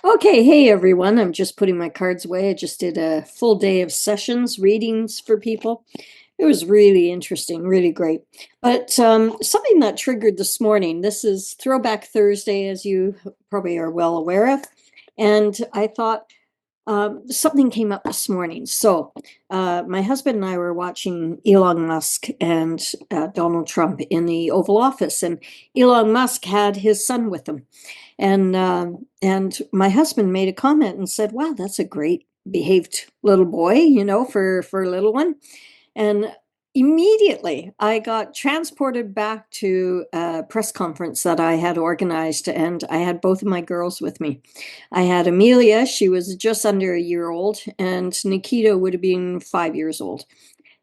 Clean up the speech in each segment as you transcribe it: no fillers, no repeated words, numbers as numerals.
Okay, hey everyone. I'm just putting my cards away. I just did a full day of sessions, readings for people. It was really interesting, really great. But something that triggered this morning, this is Throwback Thursday, as you probably are well aware of. And I thought something came up this morning. So my husband and I were watching Elon Musk and Donald Trump in the Oval Office, and Elon Musk had his son with him. And my husband made a comment and said, "Wow, that's a great behaved little boy, for a little one." And immediately I got transported back to a press conference that I had organized, and I had both of my girls with me. I had Amelia, she was just under a year old, and Nikita would have been 5 years old.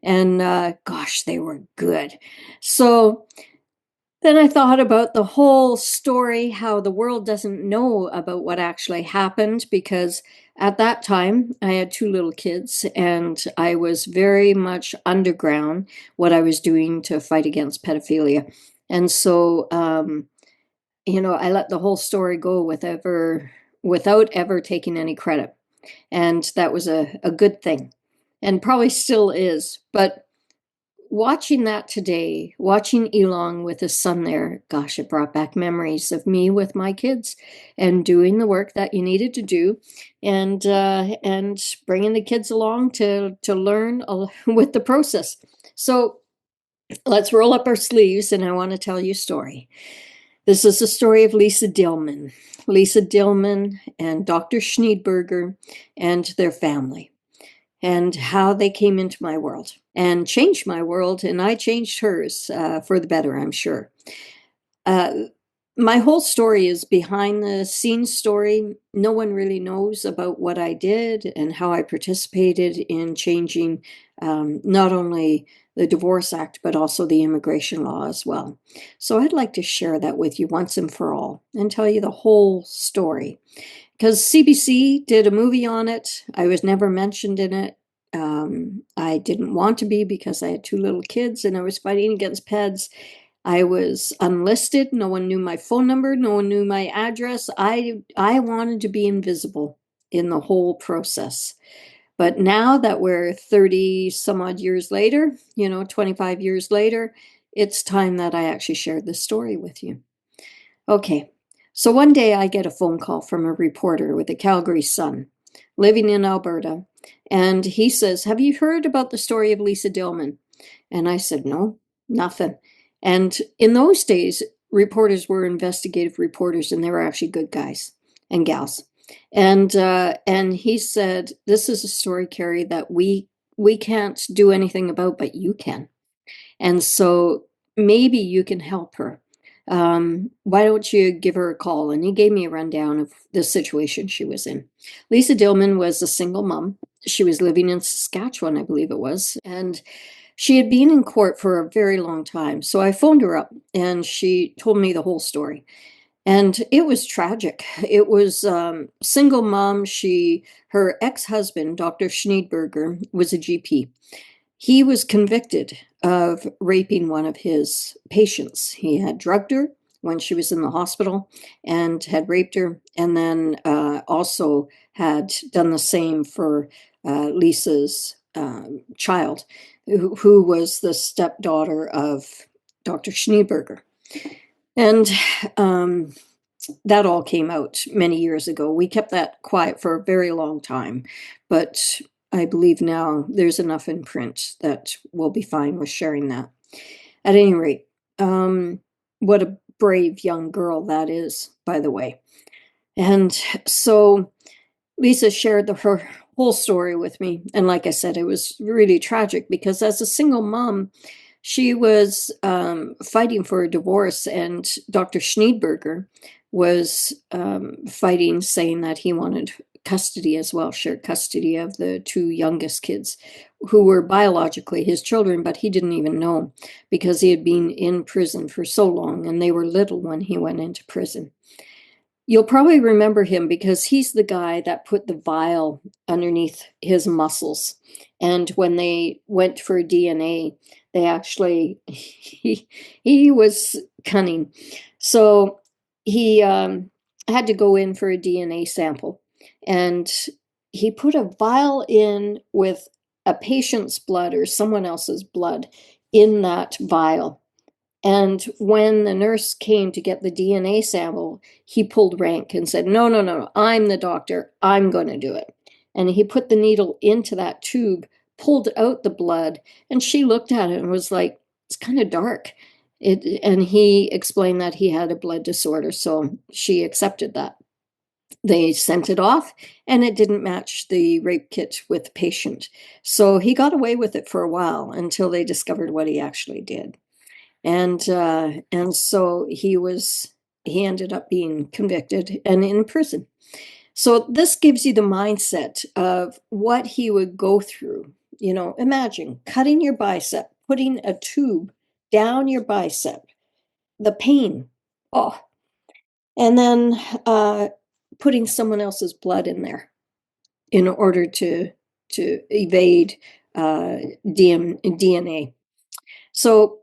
And gosh, they were good. So then I thought about the whole story, how the world doesn't know about what actually happened, because at that time I had two little kids and I was very much underground what I was doing to fight against pedophilia. And so, I let the whole story go without ever taking any credit. And that was a good thing, and probably still is. But watching that today, watching Elon with his son there, gosh, it brought back memories of me with my kids and doing the work that you needed to do, and bringing the kids along to learn with the process. So let's roll up our sleeves, and I want to tell you a story. This is the story of Lisa Dilman. Lisa Dilman and Dr. Schneidberger and their family, and how they came into my world and changed my world, and I changed hers for the better, I'm sure. Uh, my whole story is behind the scenes story. No one really knows about what I did and how I participated in changing not only the Divorce Act, but also the immigration law as well. So I'd like to share that with you once and for all and tell you the whole story, because CBC did a movie on it. I was never mentioned in it. I didn't want to be because I had two little kids and I was fighting against peds. I was unlisted. No one knew my phone number. No one knew my address. I wanted to be invisible in the whole process. But now that we're 30 some odd years later, 25 years later, it's time that I actually shared this story with you. Okay, so one day I get a phone call from a reporter with a Calgary Sun living in Alberta, and he says, "Have you heard about the story of Lisa Dilman?" And I said, "No, nothing." And in those days, reporters were investigative reporters, and they were actually good guys and gals. And he said, "This is a story, Carrie, that we can't do anything about, but you can. And so maybe you can help her. Why don't you give her a call?" And he gave me a rundown of the situation she was in. Lisa Dilman was a single mom. She was living in Saskatchewan, I believe it was, and she had been in court for a very long time. So I phoned her up and she told me the whole story. And it was tragic. It was single mom. Her ex-husband, Dr. Schneidberger, was a GP. He was convicted of raping one of his patients. He had drugged her when she was in the hospital and had raped her, and then also had done the same for Lisa's child, who was the stepdaughter of Dr. Schneeberger. And that all came out many years ago. We kept that quiet for a very long time, but I believe now there's enough in print that we'll be fine with sharing that. At any rate, what a brave young girl that is, by the way. And so Lisa shared her whole story with me. And like I said, it was really tragic because as a single mom, she was fighting for a divorce, and Dr. Schneidberger was fighting, saying that he wanted custody as well, shared custody of the two youngest kids who were biologically his children, but he didn't even know because he had been in prison for so long and they were little when he went into prison. You'll probably remember him because he's the guy that put the vial underneath his muscles. And when they went for DNA, they actually, he was cunning. So he had to go in for a DNA sample, and he put a vial in with a patient's blood or someone else's blood in that vial. And when the nurse came to get the DNA sample, he pulled rank and said, no, no, no, I'm the doctor. I'm going to do it. And he put the needle into that tube, pulled out the blood, and she looked at it and was like, it's kind of dark. And he explained that he had a blood disorder, so she accepted that. They sent it off, and it didn't match the rape kit with the patient. So he got away with it for a while until they discovered what he actually did. And so he ended up being convicted and in prison. So this gives you the mindset of what he would go through. Imagine cutting your bicep, putting a tube down your bicep, the pain. Oh, and then putting someone else's blood in there in order to evade DNA. So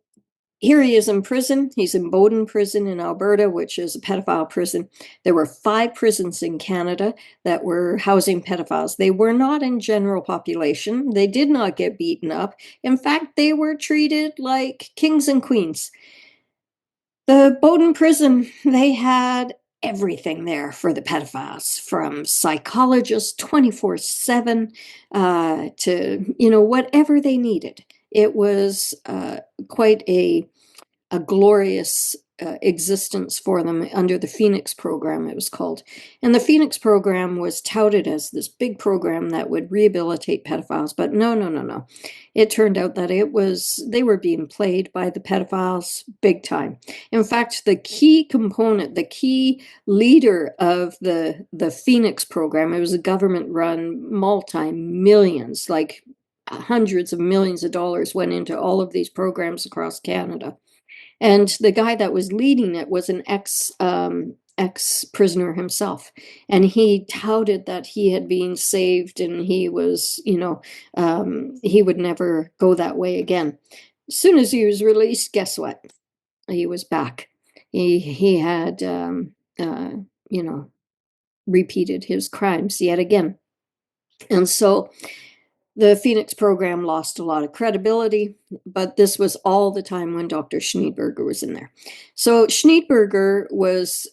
here he is in prison. He's in Bowden Prison in Alberta, which is a pedophile prison. There were 5 prisons in Canada that were housing pedophiles. They were not in general population. They did not get beaten up. In fact, they were treated like kings and queens. The Bowden Prison, they had everything there for the pedophiles, from psychologists 24/7 to, whatever they needed. It was quite a glorious existence for them under the Phoenix program, it was called. And the Phoenix program was touted as this big program that would rehabilitate pedophiles, but no, no, no, no. It turned out that they were being played by the pedophiles big time. In fact, the key component, the key leader of the Phoenix program, it was a government-run multi-millions, like hundreds of millions of dollars went into all of these programs across Canada. And the guy that was leading it was an ex-prisoner himself, and he touted that he had been saved, and he was, he would never go that way again. As soon as he was released, guess what? He was back. He had, you know, repeated his crimes yet again, and so the Phoenix program lost a lot of credibility, but this was all the time when Dr. Schneidberger was in there. So Schneidberger was,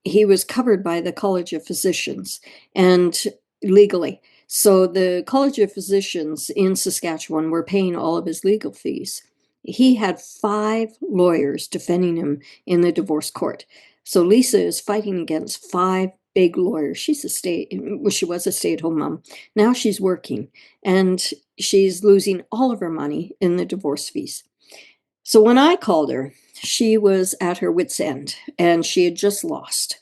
he was covered by the College of Physicians and legally. So the College of Physicians in Saskatchewan were paying all of his legal fees. He had 5 lawyers defending him in the divorce court. So Lisa is fighting against 5 big lawyers. She was a stay-at-home mom. Now she's working, and she's losing all of her money in the divorce fees. So when I called her, she was at her wit's end, and she had just lost.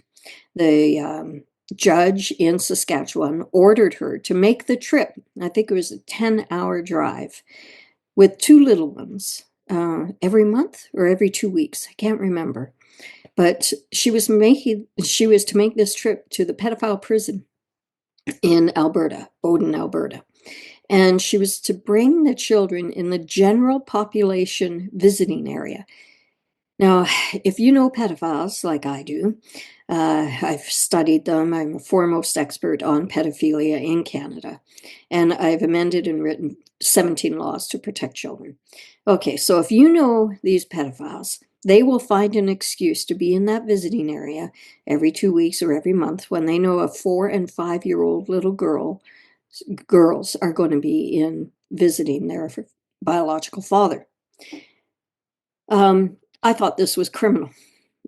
The judge in Saskatchewan ordered her to make the trip. I think it was a 10-hour drive with 2 little ones every month or every 2 weeks. I can't remember. But she was to make this trip to the pedophile prison in Alberta, Bowden, Alberta. And she was to bring the children in the general population visiting area. Now, if you know pedophiles like I do, I've studied them. I'm a foremost expert on pedophilia in Canada, and I've amended and written 17 laws to protect children. Okay, so if you know these pedophiles, they will find an excuse to be in that visiting area every 2 weeks or every month when they know a 4 and 5-year-old little girls are going to be in visiting their biological father. I thought this was criminal.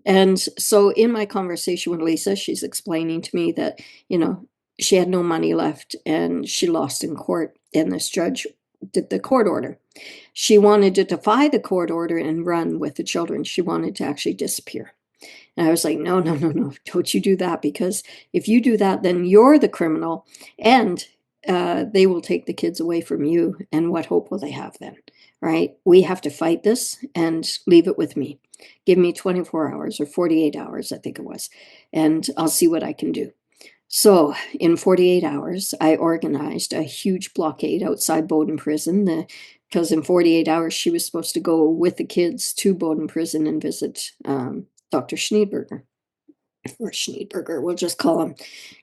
And so in my conversation with Lisa, she's explaining to me that, she had no money left and she lost in court, and this judge did the court order. She wanted to defy the court order and run with the children. She wanted to actually disappear. And I was like, no, no, no, no, don't you do that, because if you do that, then you're the criminal, and they will take the kids away from you. And what hope will they have then? Right? We have to fight this, and leave it with me. Give me 24 hours or 48 hours, I think it was, and I'll see what I can do. So in 48 hours, I organized a huge blockade outside Bowden Prison, because in 48 hours, she was supposed to go with the kids to Bowden Prison and visit Dr. Schneidberger. or Schneidberger, we'll just call him,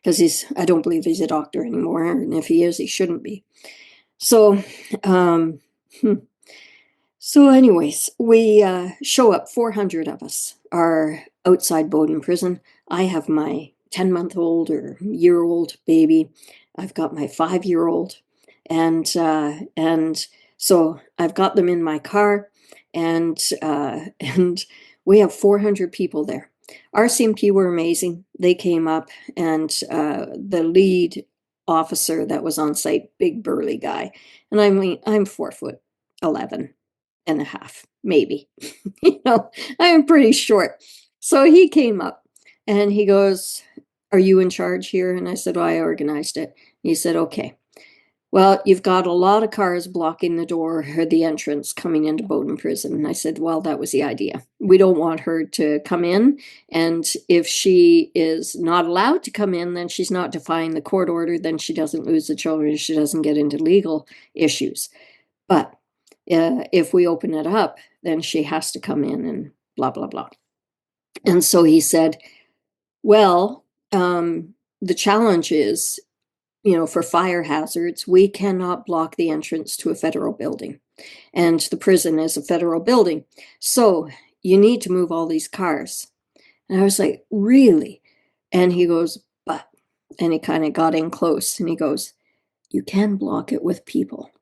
because I don't believe he's a doctor anymore, and if he is, he shouldn't be. So, um, hmm. So anyways, we show up, 400 of us are outside Bowden Prison. I have my 10-month-old or year-old baby. I've got my 5-year-old, and so I've got them in my car, and we have 400 people there. RCMP were amazing. They came up, and the lead officer that was on site, big burly guy, and I mean, I'm 4'11" and a half, maybe. I am pretty short. So he came up and he goes, "Are you in charge here?" And I said, "Well, I organized it." He said, "Okay. Well, you've got a lot of cars blocking the door or the entrance coming into Bowden Prison." And I said, "Well, that was the idea. We don't want her to come in. And if she is not allowed to come in, then she's not defying the court order. Then she doesn't lose the children. She doesn't get into legal issues. But if we open it up, then she has to come in and blah, blah, blah." And so he said, "Well, the challenge is, for fire hazards, we cannot block the entrance to a federal building. And the prison is a federal building. So you need to move all these cars." And I was like, "Really?" And he goes, "But," and he kind of got in close and he goes, "You can block it with people."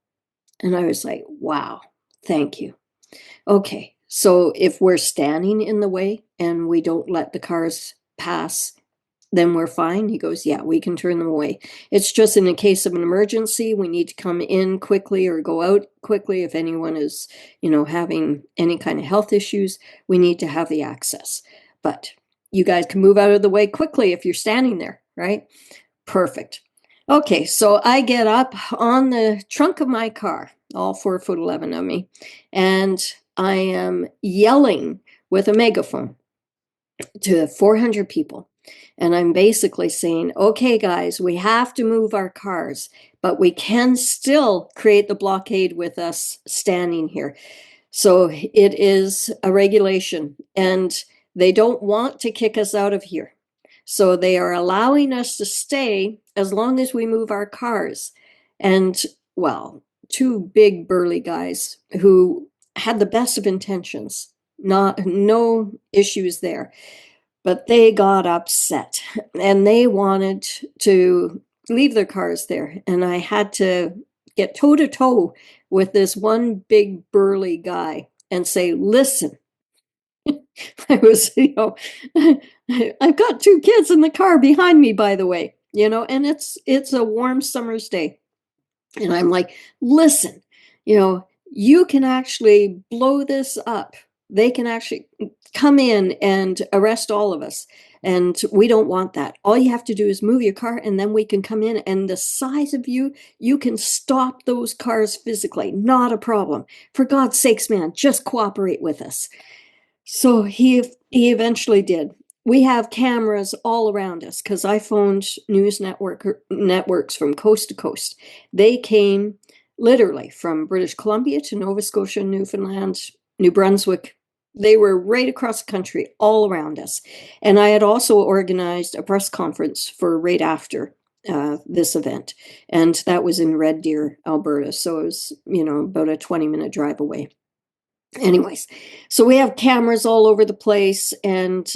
And I was like, "Wow, thank you. Okay, so if we're standing in the way and we don't let the cars pass, then we're fine?" He goes, "Yeah, we can turn them away. It's just in the case of an emergency, we need to come in quickly or go out quickly. If anyone is, having any kind of health issues, we need to have the access. But you guys can move out of the way quickly if you're standing there, right?" Perfect. Okay, so I get up on the trunk of my car, all 4'11" of me, and I am yelling with a megaphone to 400 people. And I'm basically saying, "Okay, guys, we have to move our cars, but we can still create the blockade with us standing here. So it is a regulation, and they don't want to kick us out of here. So they are allowing us to stay as long as we move our cars." And, well, two big burly guys who had the best of intentions, no issues there, but they got upset and they wanted to leave their cars there. And I had to get toe to toe with this one big burly guy and say, "Listen," I was, "I've got 2 kids in the car behind me, by the way, and it's a warm summer's day." And I'm like, "Listen, you can actually blow this up. They can actually come in and arrest all of us. And we don't want that. All you have to do is move your car and then we can come in. And the size of you can stop those cars physically. Not a problem. For God's sakes, man, just cooperate with us." So he eventually did. We have cameras all around us because I phoned networks from coast to coast. They came literally from British Columbia to Nova Scotia, Newfoundland, New Brunswick. They were right across the country, all around us. And I had also organized a press conference for right after this event. And that was in Red Deer, Alberta. So it was, about a 20-minute drive away. Anyways, so we have cameras all over the place, and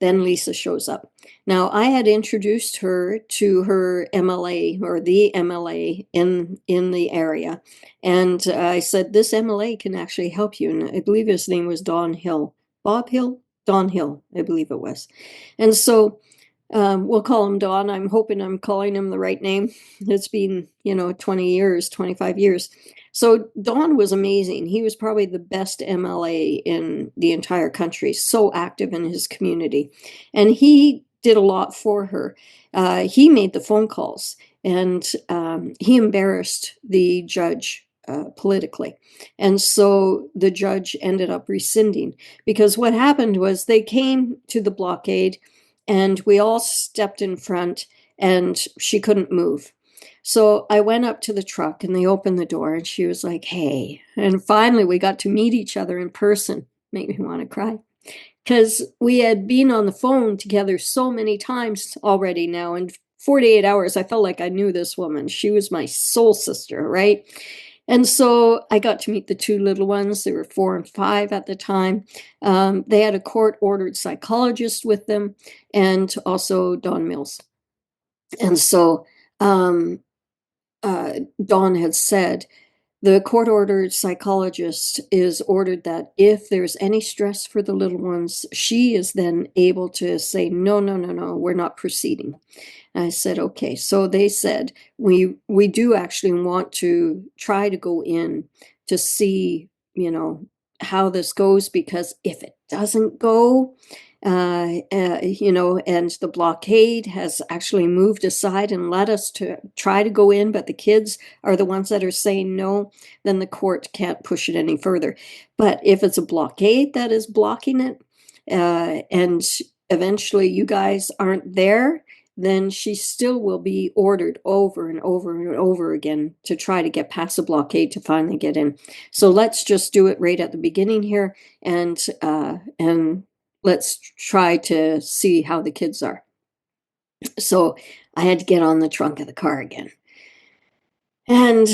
then Lisa shows up. Now, I had introduced her to her MLA, or the MLA in the area, and I said, "This MLA can actually help you." And I believe his name was Don Hill. Bob Hill? Don Hill, I believe it was. And so we'll call him Don. I'm hoping I'm calling him the right name. It's been, 20 years, 25 years. So Don was amazing. He was probably the best MLA in the entire country, so active in his community. And he did a lot for her. He made the phone calls, and he embarrassed the judge politically. And so the judge ended up rescinding, because what happened was they came to the blockade and we all stepped in front and she couldn't move. So I went up to the truck and they opened the door and she was like, "Hey." And finally we got to meet each other in person. Make me want to cry. because we had been on the phone together so many times already now. In 48 hours, I felt like I knew this woman. She was my soul sister, right? And so I got to meet the two little ones. They were 4 and 5 at the time. They had a court ordered psychologist with them, and also Don Mills. And so um, Don had said, the court-ordered psychologist is ordered that if there's any stress for the little ones, she is then able to say, no, no, no, no, we're not proceeding. And I said, okay. So they said, we do actually want to try to go in to see, how this goes, because if it doesn't go, and the blockade has actually moved aside and let us to try to go in, but the kids are the ones that are saying no, then the court can't push it any further. But if it's a blockade that is blocking it, and eventually you guys aren't there, then she still will be ordered over and over and over again to try to get past the blockade to finally get in. So let's just do it right at the beginning here, and let's try to see how the kids are. So I had to get on the trunk of the car again and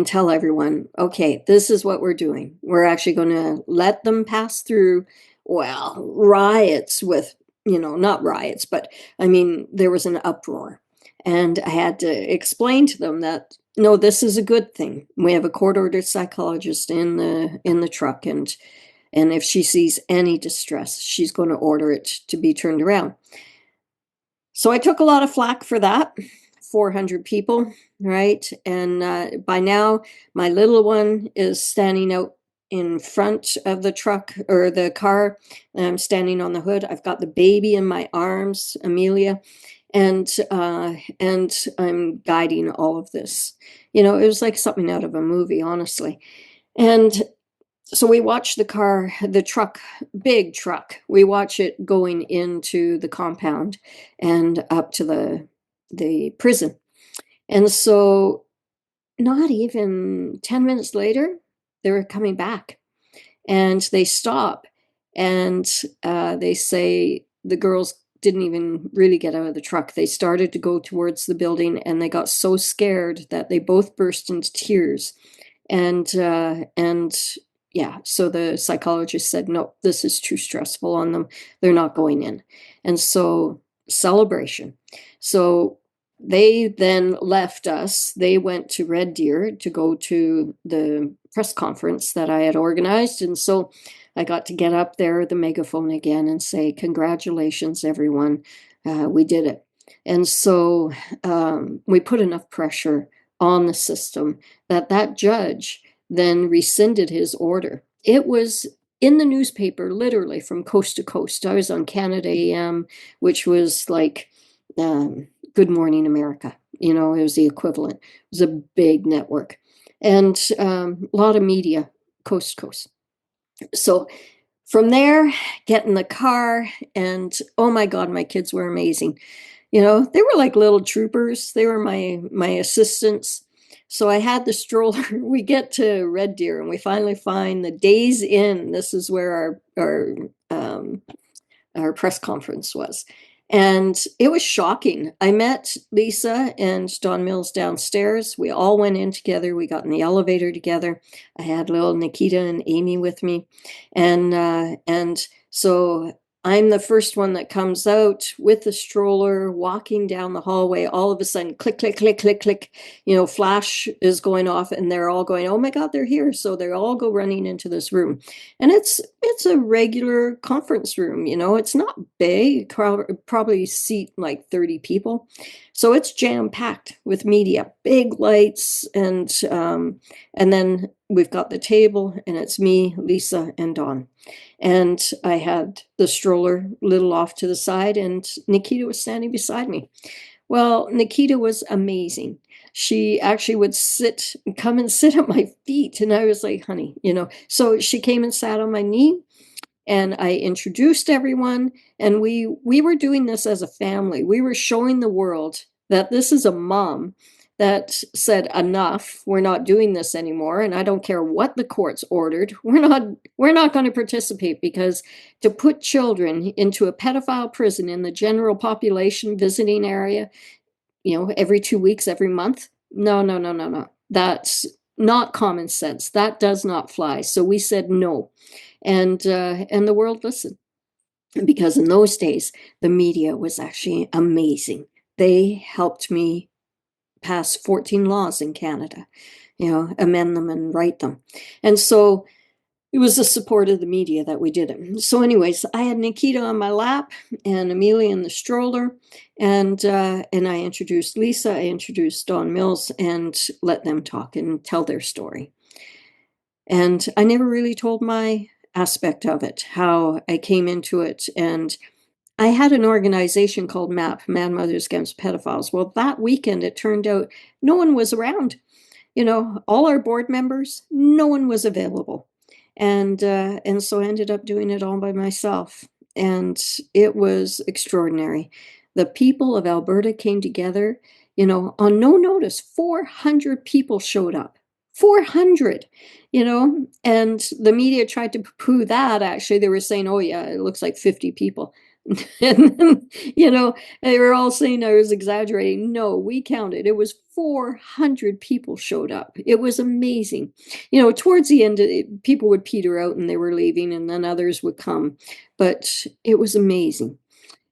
tell everyone, okay, this is what we're doing. We're actually going to let them pass through, well, riots with, not riots, but I mean, there was an uproar. And I had to explain to them that, no, this is a good thing. We have a court-ordered psychologist in the truck, and if she sees any distress, she's going to order it to be turned around. So I took a lot of flack for that. 400 people, right? And by now, my little one is standing out in front of the truck or the car. And I'm standing on the hood. I've got the baby in my arms, Amelia, and I'm guiding all of this. It was like something out of a movie, honestly. And so we watch the truck, big truck. We watch it going into the compound and up to the prison. And so not even 10 minutes later, they were coming back, and they stop, and they say the girls didn't even really get out of the truck. They started to go towards the building, and they got so scared that they both burst into tears. And yeah, so the psychologist said, no, this is too stressful on them. They're not going in. And so celebration. So they then left us. They went to Red Deer to go to the press conference that I had organized. And so I got to get up there with the megaphone again and say, congratulations, everyone. We did it. And so we put enough pressure on the system that judge then rescinded his order. It was in the newspaper, literally from coast to coast. I was on Canada AM, which was like Good Morning America. It was the equivalent. It was a big network, and a lot of media, coast to coast. So from there, get in the car, and oh my God, my kids were amazing. They were like little troopers. They were my assistants. So I had the stroller. We get to Red Deer, and we finally find the Days Inn. This is where our press conference was. And it was shocking. I met Lisa and Don Mills downstairs. We all went in together. We got in the elevator together. I had little Nikita and Amy with me. And so I'm the first one that comes out with the stroller, walking down the hallway. All of a sudden, click, click, click, click, click, flash is going off, and they're all going, oh my God, they're here. So they all go running into this room. And it's a regular conference room, it's not big, probably seat like 30 people. So it's jam-packed with media, big lights, and then we've got the table, and it's me, Lisa, and Don. And I had the stroller little off to the side, and Nikita was standing beside me. Well, Nikita was amazing. She actually would come and sit at my feet. And I was like, honey, so she came and sat on my knee, and I introduced everyone. And we were doing this as a family. We were showing the world that this is a mom that said, enough, we're not doing this anymore. And I don't care what the courts ordered. We're not going to participate, because to put children into a pedophile prison in the general population visiting area, every 2 weeks, every month. No, no, no, no, no. That's not common sense. That does not fly. So we said no. And the world listened, because in those days, the media was actually amazing. They helped me pass 14 laws in Canada, amend them and write them. And so it was the support of the media that we did it. So anyways, I had Nikita on my lap and Amelia in the stroller, and I introduced Lisa, I introduced Don Mills, and let them talk and tell their story. And I never really told my aspect of it, how I came into it. And I had an organization called MAP, Mad Mothers Against Pedophiles. Well, that weekend, it turned out no one was around. All our board members, no one was available. And so I ended up doing it all by myself. And it was extraordinary. The people of Alberta came together, on no notice. 400 people showed up. 400, and the media tried to poo that. Actually, they were saying, oh, yeah, it looks like 50 people. And then, they were all saying I was exaggerating. No, we counted. It was 400 people showed up. It was amazing. Towards the end, people would peter out and they were leaving, and then others would come. But it was amazing.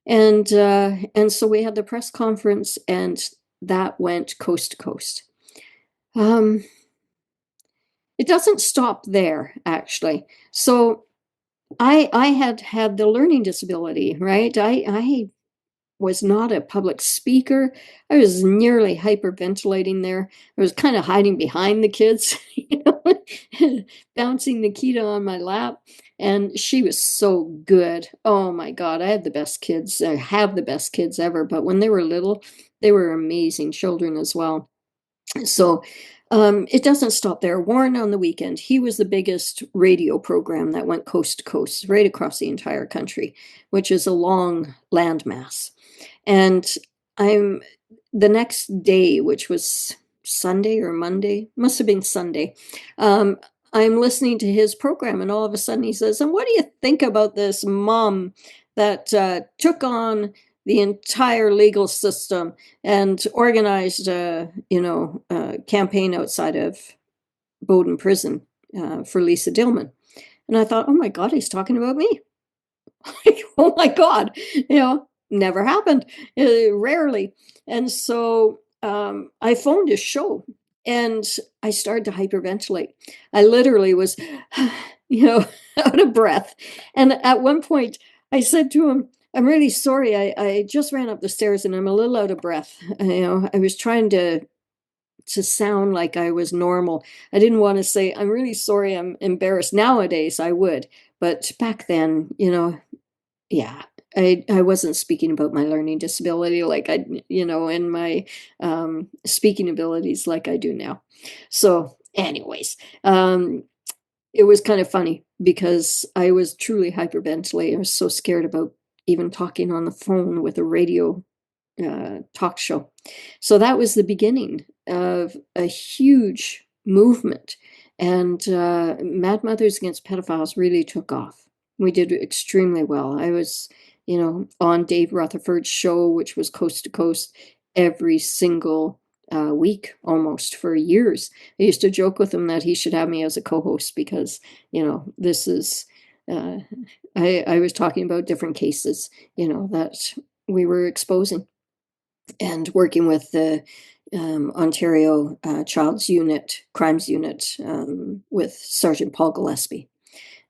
And so we had the press conference, and that went coast to coast. It doesn't stop there, actually. So I had the learning disability, right? I was not a public speaker. I was nearly hyperventilating there. I was kind of hiding behind the kids, bouncing Nikita on my lap. And she was so good. Oh my God, I had the best kids. I have the best kids ever. But when they were little, they were amazing children as well. So it doesn't stop there. Warren on the Weekend, he was the biggest radio program that went coast to coast, right across the entire country, which is a long landmass. And I'm the next day, which was Sunday or Monday, must have been Sunday. I'm listening to his program, and all of a sudden he says, and what do you think about this mom that took on the entire legal system and organized a campaign outside of Bowden Prison for Lisa Dilman? And I thought, oh my God, he's talking about me. Oh my God, never happened, rarely. And so I phoned his show, and I started to hyperventilate. I literally was, out of breath. And at one point I said to him, I'm really sorry. I just ran up the stairs and I'm a little out of breath. I was trying to sound like I was normal. I didn't want to say, I'm really sorry, I'm embarrassed. Nowadays I would, but back then, yeah, I wasn't speaking about my learning disability like I, and my speaking abilities like I do now. So anyways, it was kind of funny because I was truly hyperventilating. I was so scared about even talking on the phone with a radio talk show. So that was the beginning of a huge movement. And Mad Mothers Against Pedophiles really took off. We did extremely well. I was, on Dave Rutherford's show, which was coast to coast every single week almost for years. I used to joke with him that he should have me as a co-host because, this is, I was talking about different cases, that we were exposing, and working with the Ontario Child's Unit, Crimes Unit, with Sergeant Paul Gillespie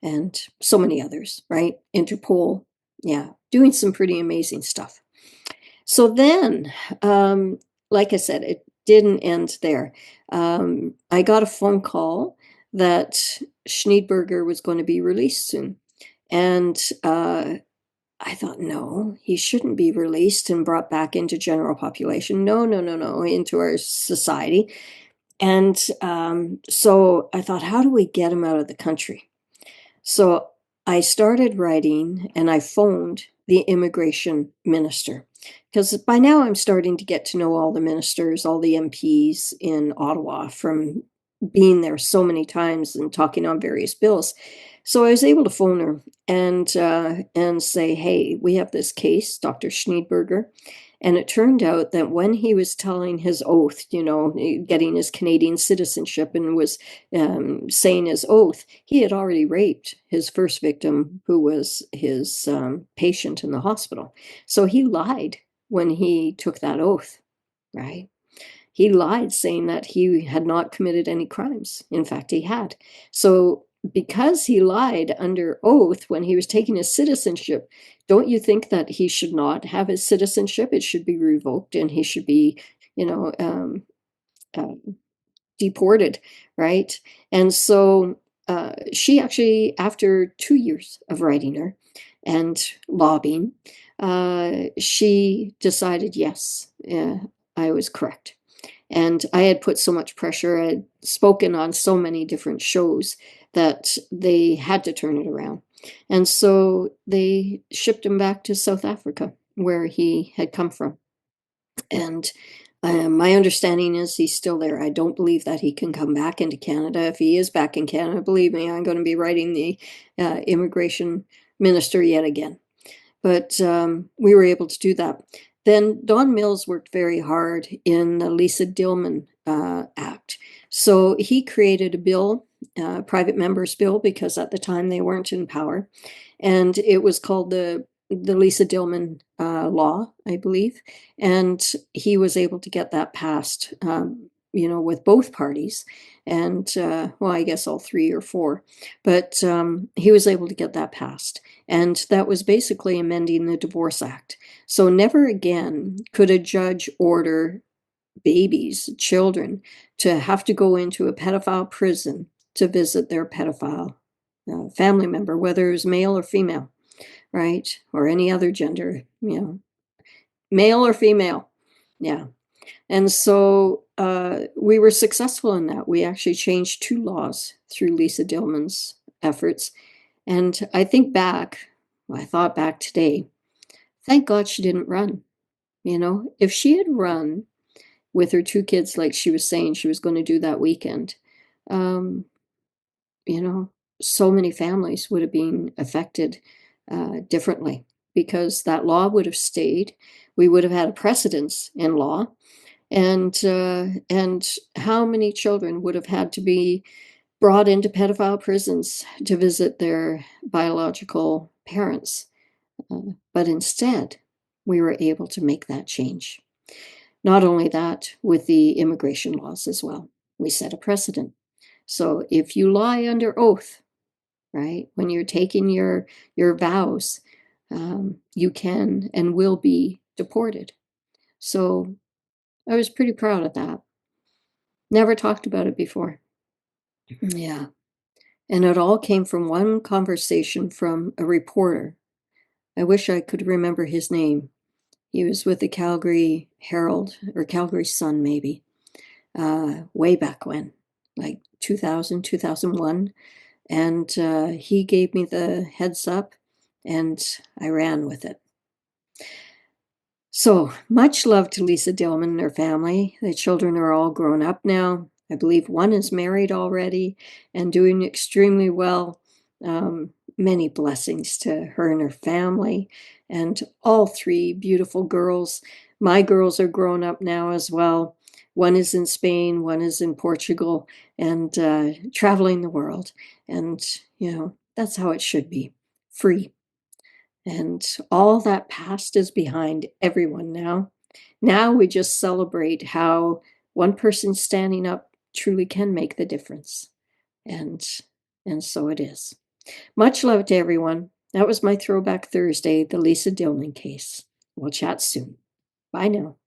and so many others, right? Interpol, yeah, doing some pretty amazing stuff. So then, like I said, it didn't end there. I got a phone call that Schneidberger was going to be released soon. And I thought, no, he shouldn't be released and brought back into general population. No, no, no, no, into our society. And so I thought, how do we get him out of the country? So I started writing, and I phoned the immigration minister. Because by now I'm starting to get to know all the ministers, all the MPs in Ottawa from being there so many times and talking on various bills. So I was able to phone her and say, "Hey, we have this case, Dr. Schneidberger." And it turned out that when he was telling his oath, getting his Canadian citizenship and was saying his oath, he had already raped his first victim, who was his patient in the hospital. So he lied when he took that oath, right? He lied saying that he had not committed any crimes. In fact, he had. So because he lied under oath when he was taking his citizenship, don't you think that he should not have his citizenship? It should be revoked and he should be, you know, uh, deported, right? And so she actually, after 2 years of writing her and lobbying, she decided, yes, I was correct. And I had put so much pressure, I had spoken on so many different shows that they had to turn it around. And so they shipped him back to South Africa, where he had come from. And my understanding is he's still there. I don't believe that he can come back into Canada. If he is back in Canada, believe me, I'm going to be writing the immigration minister yet again. But we were able to do that. Then Don Mills worked very hard in the Lisa Dilman Act. So he created a bill, private members bill, because at the time they weren't in power. And it was called the Lisa Dilman law, I believe. And he was able to get that passed, with both parties. And, well, I guess all three or four. But he was able to get that passed. And that was basically amending the Divorce Act. So never again could a judge order babies, children, to have to go into a pedophile prison to visit their pedophile family member, whether it was male or female, right? Or any other gender, male or female. Yeah. And so we were successful in that. We actually changed 2 laws through Lisa Dilman's efforts. And I thought back today, thank God she didn't run. If she had run with her 2 kids, like she was saying she was going to do that weekend, um, you know, so many families would have been affected differently because that law would have stayed. We would have had a precedence in law, and how many children would have had to be brought into pedophile prisons to visit their biological parents? But instead, we were able to make that change. Not only that, with the immigration laws as well, we set a precedent. So if you lie under oath, right, when you're taking your vows, you can and will be deported. So I was pretty proud of that. Never talked about it before. Yeah. And it all came from one conversation from a reporter. I wish I could remember his name. He was with the Calgary Herald or Calgary Sun, maybe, way back when, like 2000, 2001. And he gave me the heads up, and I ran with it. So much love to Lisa Dilman and her family. The children are all grown up now. I believe one is married already and doing extremely well. Many blessings to her and her family, and all 3 beautiful girls. My girls are grown up now as well. One is in Spain, one is in Portugal, and traveling the world. And, that's how it should be, free. And all that past is behind everyone now. Now we just celebrate how one person standing up truly can make the difference. And and so it is. Much love to everyone. That was my Throwback Thursday, the Lisa Dilman case. We'll chat soon. Bye now.